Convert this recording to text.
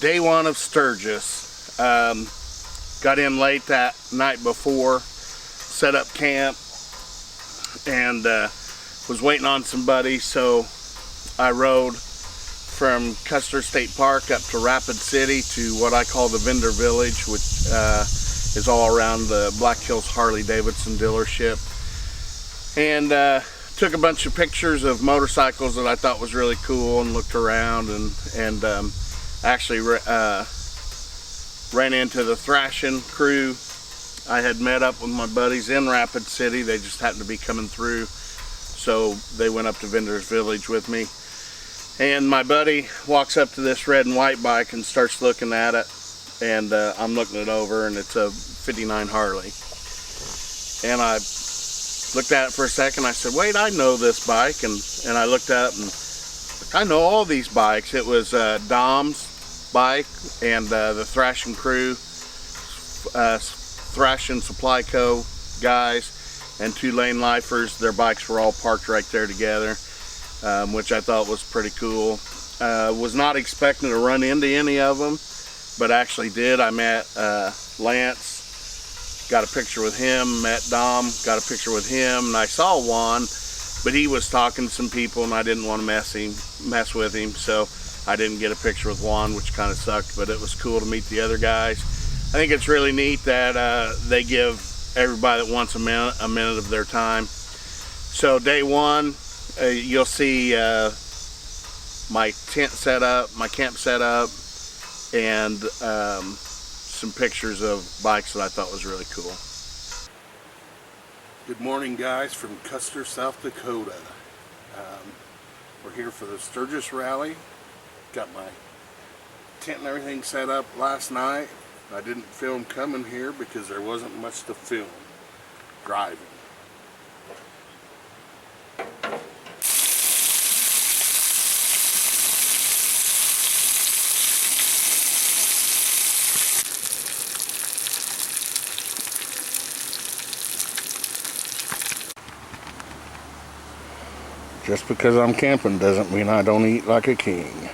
day one of Sturgis. Got in late that night before, set up camp, and was waiting on some buddies, so I rode from Custer State Park up to Rapid City to what I call the Vendor Village, which is all around the Black Hills Harley Davidson dealership, and took a bunch of pictures of motorcycles that I thought was really cool, and looked around, and actually ran into the thrashing crew. I had met up with my buddies in Rapid City. They just happened to be coming through, so they went up to Vendor's Village with me. And my buddy walks up to this red and white bike and starts looking at it, and I'm looking it over, and it's a 59 Harley. And I looked at it for a second. I said, wait, I know this bike. And I looked up, and I know all these bikes. It was Dom's bike and the Thrashing Crew, Thrashing Supply Co. guys, and 2 Lane Lifers. Their bikes were all parked right there together, which I thought was pretty cool. Was not expecting to run into any of them, but actually did. I met Lance, got a picture with him, met Dom, got a picture with him, and I saw Juan, but he was talking to some people and I didn't want to mess with him, so I didn't get a picture with Juan, which kind of sucked, but it was cool to meet the other guys. I think it's really neat that they give everybody that wants a minute of their time. So day one, you'll see my tent set up, my camp set up, and some pictures of bikes that I thought was really cool. Good morning, guys, from Custer, South Dakota. We're here for the Sturgis rally. Got my tent and everything set up last night. I didn't film coming here because there wasn't much to film driving. Just because I'm camping doesn't mean I don't eat like a king.